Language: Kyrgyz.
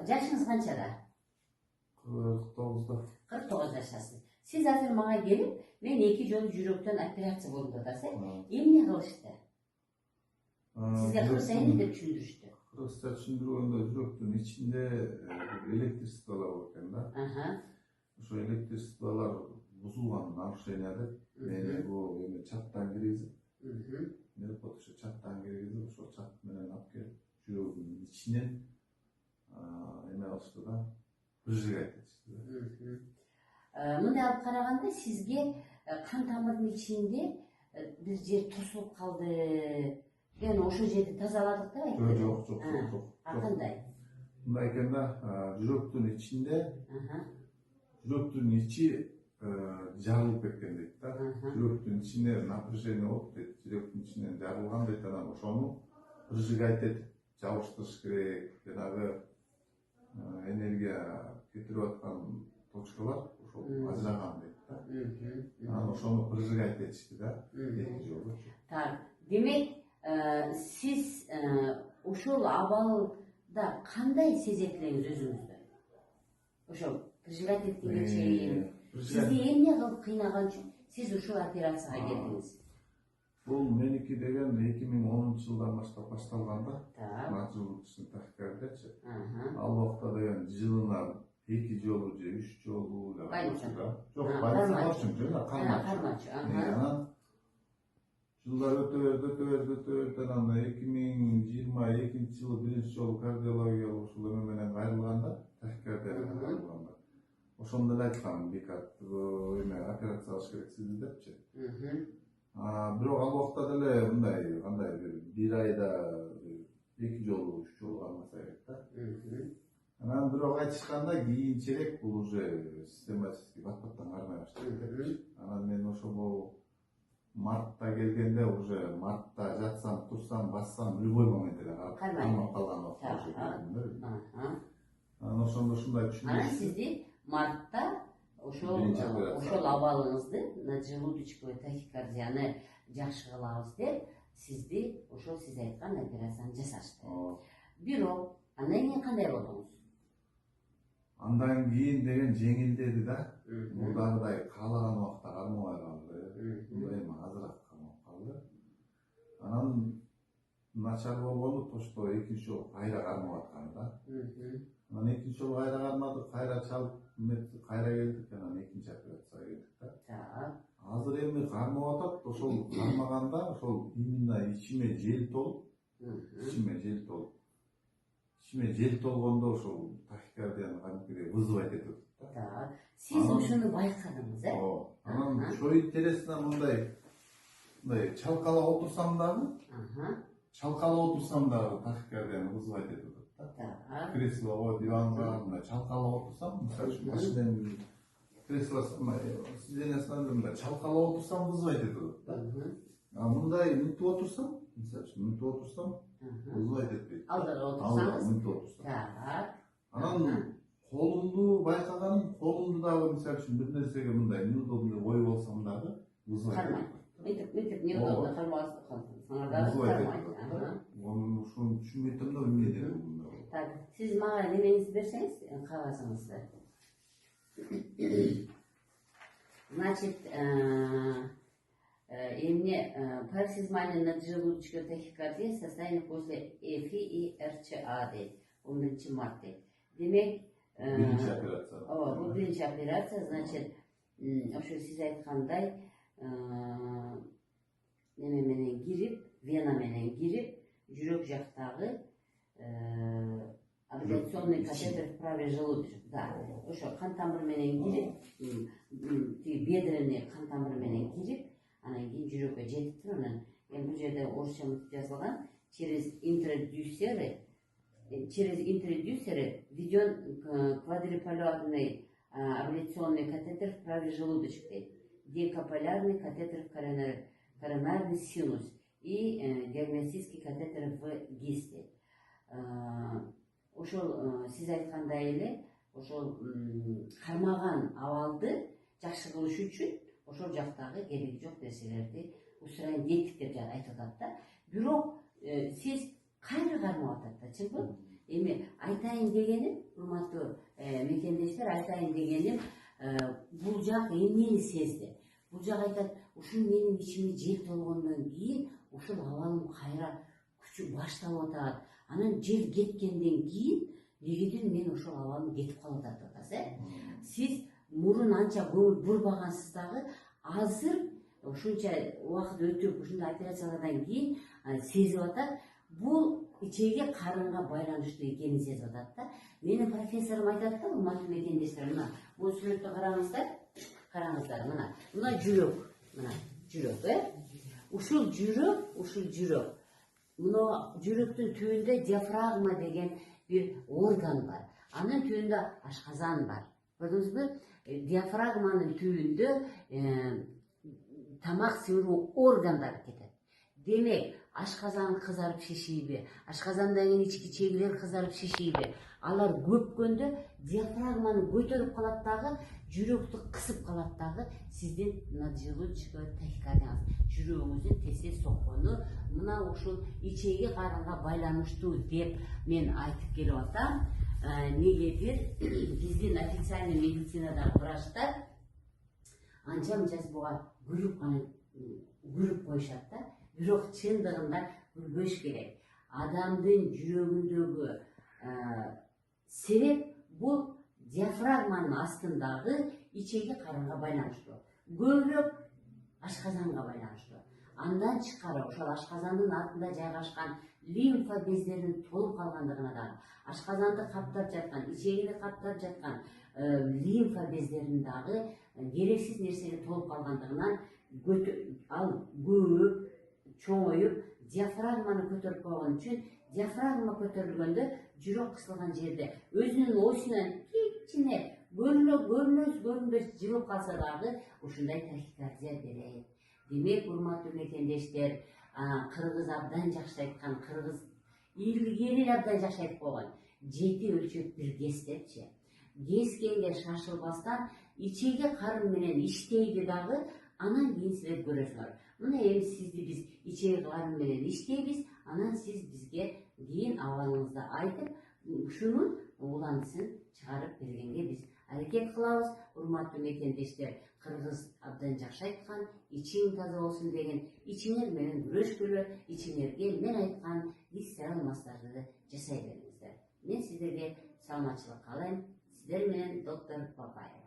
Жашыңыз канчада? 49'da. 49 жашасыз. Siz азыр мага келип, мен 2 жолу жүрөктөн операция болдум деп атасыз. Эмне кылышты? Sizge kırsaydınız da düşündürüştü. Kırsa düşündürüğünde жүрөктүн içinde электричестволор бар экен да. Ошо электричестволор бузулган нарушенияда мени бул эме чаттан киргизип, нерпот ошо чаттан киргизип, ошо чат менен алып келип жүрөгүмдүн ичинен эме кылышты да, выжигать этишти да. Мындай алып караганда сизге кан тамырдын ичинде бир жер тосулуп калды. Yani o жерди тазаладык да айтты. Жок. Кандай? Мындай экен да, жүрөктүн ичинде, жүрөктүн ичи жарылып кеткен дейт да. Жүрөктүн ичине напряжение болуп дейт, жүрөктүн ичинен жарылган дейт, анан ошону выжигать этип жабыштырыш керек. Жанагы энергия кетирип аткан точкалар ошол ажыраган дейт да. Анан ошону выжигать этишти да, эки жолу. Так, демек siz ошол абалда кандай сезетилиңиз өзүңүздү? Ошол выжигать эткенге чейин сизди эмне кылып кыйнаган үчүн сиз ушул операцияга келдиңиз? Бул меники деген 2010-жылдан баштап башталган да. Желудочный тахикардиячы. Ал убакта деген жылына 2 жолу же 3 жолу больница. Жок, больница үчүн кармачы. Жылдар өтө берди, анан 2022-жылы биринчи жолу кардиологиялык ушул эме менен кайрылганда, тахикардия менен кайрылганда. Ошондо эле айткам, бекат эме операция кылыш керек сизди депчи. Бирок ал убакта деле мындай, кандай бир айда 2 жолу, 3 жолу кармаса керек да. Анан бирок айтышканда кийинчерээк бул уже систематически бат-баттан кармай баштады. Анан мен ошого мартта келгенде уже мартта жатсам, турсам, бассам любой момент эле кармап калган убакта. Анан ошондо ушундай түшүндүм. Анан сизди мартта ошол абалыңызды, желудочковый тахикардияны жакшы кылабыз деп, сизди ошол сиз айткан операцияны жасашты. Бирок андан кийин кандай болдуңуз? Андан кийин деген жеңилдеди да. Мурдагыдай каалаган убакта кармабай калды. Эми азыраак кармап калды. Анан начар болгону тошто экинчи жолу кайра кармап аткан да. Анан экинчи жолу кайра кармадык, кайра чалып, кайра келдик, анан экинчи операцияга келдик да. Азыр эми кармап атат, ошол кармаганда ошол именно ичиме жел толуп, ичиме жел толгондо ошол тахикардияны кантип вызывать этип атат. Сиз ошону байкадыңыз, э? Анан ошо интересно мындай чалкалап отурсам дагы тахикардияны вызывать этип атат да. Креслого, диванга мындай чалкалап отурсам, мисалы үчүн машинанын креслосуна, сидениясына мындай чалкалап отурсам вызывать этип атат да. Мындай мынтип отурсам, мисалы үчүн вызывать этпейт. Алдыга отурсаңыз. Анан колумду байкаганым, колумду дагы мисалы үчүн бир нерсеге мындай неудобный ой болсом дагы вызывать этпейт. Мынтип неудобный калмасын. Ошону түшүнбөй атам да эмне деп мындай. Так, сиз мага немеңизди берсеңиз, кагазыңызды. Значит, пароксизмальная наджелудочковая тахикардия состояние после ЭФИ и РЧА дейт. 11 март дейт. Демек, биринчи операция. Бул биринчи операция, значит, ошо сиз айткандай, неме менен кирип, вена менен кирип, жүрөк жактагы абляционный катетер в правый желудочек. Да, ошо кан тамыр менен кирип, бедренный кан тамыр менен кирип, анан кийин жүрөккө жетип туруп, анан бул жерде орусча мынтип жазылган, через интродюсеры введен квадриполярный абляционный катетер в правый желудочек дейт. Декаполярный катетер в коронарный синус и диагностический катетер в ГИС дейт. Ошол сиз айткандай эле ошол кармаган абалды жакшы кылыш үчүн ошол жактагы кереги жок нерселерди устраивать еттик деп айтып атат да. Бирок сиз кайра кармап атат да, чынбы? Эми айтайын дегеним, урматтуу мекендештер, айтайын дегеним, бул жак эмнени сезди? Бул жак айтат, ушул менин ичиме жел толгондон кийин ушул абалым кайра күчү башталып атат. Анан жел кеткенден кийин негедир мен ошол абалым кетип калып атат атасыз. Сиз мурун анча көңүл бурбагансыз дагы, азыр ушунча убакыт өтүп, ушундай операциялардан кийин сезип атат. Бул ичеги карынга байланыштуу экенин сезип атат да. Менин профессорум айтат да, урматтуу мекендештер, мына бул сүрөттү караңыздар. Караңыздар, мына жүрөк, мына жүрөк, ушул жүрөк. Мына жүрөктүн түбүндө диафрагма деген бир орган бар. Анын түбүндө ашказан бар. Көрдүңүзбү? Диафрагманын түбүндө тамак сіңірүү органдары кетет. Демек, ашказан кызарып шишийби, ашказандагы ички чегилер кызарып шишийби. Алар көпкөндө диафрагманы көтөрүп калат дагы, жүрөктү кысып калат дагы, сиздин наджелудочковый тахикардияңыз, жүрөгүңүздүн тез соккону мына ушул ичеги карынга байланыштуу деп мен айтып келип атам. Негедир биздин официальный медицинадагы врачтар анча-мынча буга күлүп коюшат да. Бирок чындыгында күлбөш керек. Адамдын жүрөгүндөгү себеп бул диафрагманын астындагы ичеги карынга байланыштуу. Көбүрөөк ашказанга байланыштуу. Андан тышкары ошол ашказандын артында жайгашкан лимфа бездеринин толуп калгандыгына дагы, ашказанды каптап жаткан, ичегини каптап жаткан лимфа бездеринин дагы керексиз нерсеге толуп калгандыгынан ал көбөйүп, чоңоюп, диафрагманы көтөрүп койгон үчүн, диафрагма көтөрүлгөндө жүрөк кысылган жерде өзүнүн осунан кичине көрүнбөс жылып калса дагы ушундай тахикардия берет. Демек, урматтуу мекендештер, кыргыз абдан жакшы айткан, кыргыз илгери абдан жакшы айтып койгон. 7 өлчөп бир кес депчи. Кескенге шашылбастан ичеги карын менен иштейди дагы, анан кийин силер көрөсүңөр. Мына эми сизди биз ичеги карын менен иштейбиз, анан сиз бизге кийин абалыңызды айтып, ушунун уландысын чыгарып бергенге биз аракет кылабыз. Урматтуу мекендештер, кыргыз абдан жакшы айткан, ичиң таза болсун деген, ичиңер менен күрөшкүлө, ичиңерге мен айткан истер алмастарды жасай бериңиздер. Мен сиздерге саламатчылык каалайм. Сиздер менен доктор Бапаев.